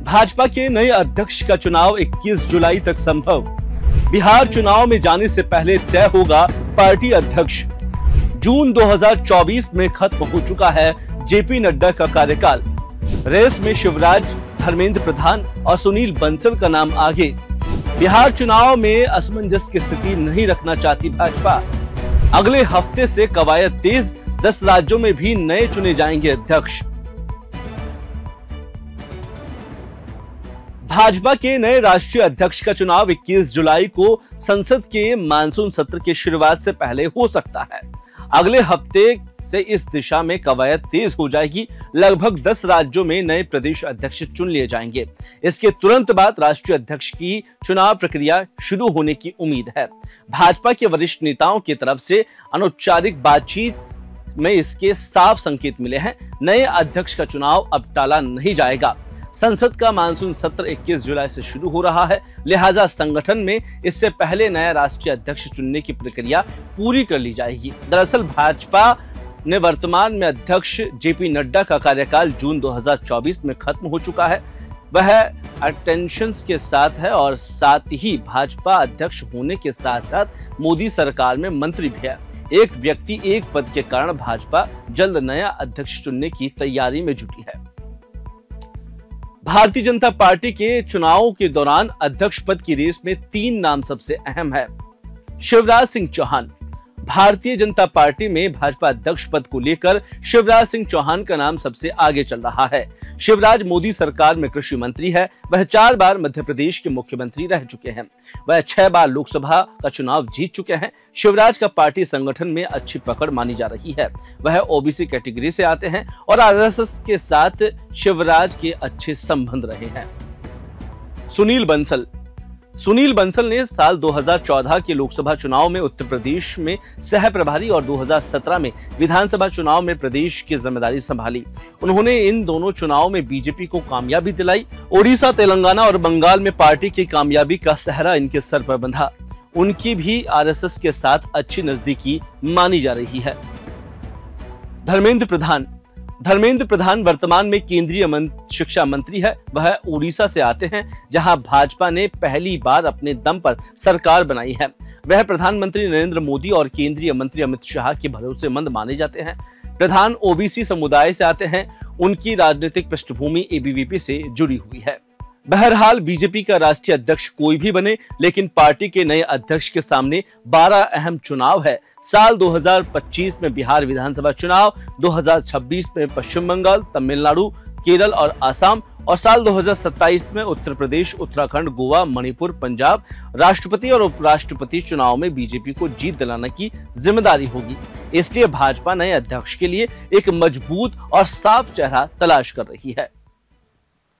भाजपा के नए अध्यक्ष का चुनाव 21 जुलाई तक संभव। बिहार चुनाव में जाने से पहले तय होगा पार्टी अध्यक्ष। जून 2024 में खत्म हो चुका है जेपी नड्डा का कार्यकाल। रेस में शिवराज, धर्मेंद्र प्रधान और सुनील बंसल का नाम आगे। बिहार चुनाव में असमंजस की स्थिति नहीं रखना चाहती भाजपा। अगले हफ्ते से कवायद तेज, 10 राज्यों में भी नए चुने जाएंगे अध्यक्ष। भाजपा के नए राष्ट्रीय अध्यक्ष का चुनाव 21 जुलाई को संसद के मानसून सत्र की शुरुआत से पहले हो सकता है। अगले हफ्ते से इस दिशा में कवायद तेज हो जाएगी। लगभग 10 राज्यों में नए प्रदेश अध्यक्ष चुन लिए जाएंगे। इसके तुरंत बाद राष्ट्रीय अध्यक्ष की चुनाव प्रक्रिया शुरू होने की उम्मीद है। भाजपा के वरिष्ठ नेताओं की तरफ से अनौपचारिक बातचीत में इसके साफ संकेत मिले हैं। नए अध्यक्ष का चुनाव अब टाला नहीं जाएगा। संसद का मानसून सत्र 21 जुलाई से शुरू हो रहा है, लिहाजा संगठन में इससे पहले नया राष्ट्रीय अध्यक्ष चुनने की प्रक्रिया पूरी कर ली जाएगी। दरअसल भाजपा ने वर्तमान में अध्यक्ष जेपी नड्डा का कार्यकाल जून 2024 में खत्म हो चुका है। वह अटेंशन के साथ है और साथ ही भाजपा अध्यक्ष होने के साथ साथ मोदी सरकार में मंत्री भी है। एक व्यक्ति एक पद के कारण भाजपा जल्द नया अध्यक्ष चुनने की तैयारी में जुटी है। भारतीय जनता पार्टी के चुनावों के दौरान अध्यक्ष पद की रेस में 3 नाम सबसे अहम है। शिवराज सिंह चौहान। भारतीय जनता पार्टी में भाजपा अध्यक्ष पद को लेकर शिवराज सिंह चौहान का नाम सबसे आगे चल रहा है। शिवराज मोदी सरकार में कृषि मंत्री है। वह 4 बार मध्य प्रदेश के मुख्यमंत्री रह चुके हैं। वह 6 बार लोकसभा का चुनाव जीत चुके हैं। शिवराज का पार्टी संगठन में अच्छी पकड़ मानी जा रही है। वह ओबीसी कैटेगरी से आते हैं और आरएसएस के साथ शिवराज के अच्छे संबंध रहे हैं। सुनील बंसल ने साल 2014 के लोकसभा चुनाव में उत्तर प्रदेश में सह प्रभारी और 2017 में विधानसभा चुनाव में प्रदेश की जिम्मेदारी संभाली। उन्होंने इन दोनों चुनावों में बीजेपी को कामयाबी दिलाई। ओडिशा, तेलंगाना और बंगाल में पार्टी की कामयाबी का सहरा इनके सर पर बंधा। उनकी भी आरएसएस के साथ अच्छी नजदीकी मानी जा रही है। धर्मेंद्र प्रधान वर्तमान में केंद्रीय शिक्षा मंत्री है। वह उड़ीसा से आते हैं, जहां भाजपा ने पहली बार अपने दम पर सरकार बनाई है। वह प्रधानमंत्री नरेंद्र मोदी और केंद्रीय मंत्री अमित शाह के भरोसेमंद माने जाते हैं। प्रधान ओबीसी समुदाय से आते हैं। उनकी राजनीतिक पृष्ठभूमि एबीवीपी से जुड़ी हुई है। बहरहाल बीजेपी का राष्ट्रीय अध्यक्ष कोई भी बने, लेकिन पार्टी के नए अध्यक्ष के सामने 12 अहम चुनाव है। साल 2025 में बिहार विधानसभा चुनाव, 2026 में पश्चिम बंगाल, तमिलनाडु, केरल और आसाम, और साल 2027 में उत्तर प्रदेश, उत्तराखंड, गोवा, मणिपुर, पंजाब। राष्ट्रपति और उपराष्ट्रपति चुनाव में बीजेपी को जीत दिलाने की जिम्मेदारी होगी। इसलिए भाजपा नए अध्यक्ष के लिए एक मजबूत और साफ चेहरा तलाश कर रही है।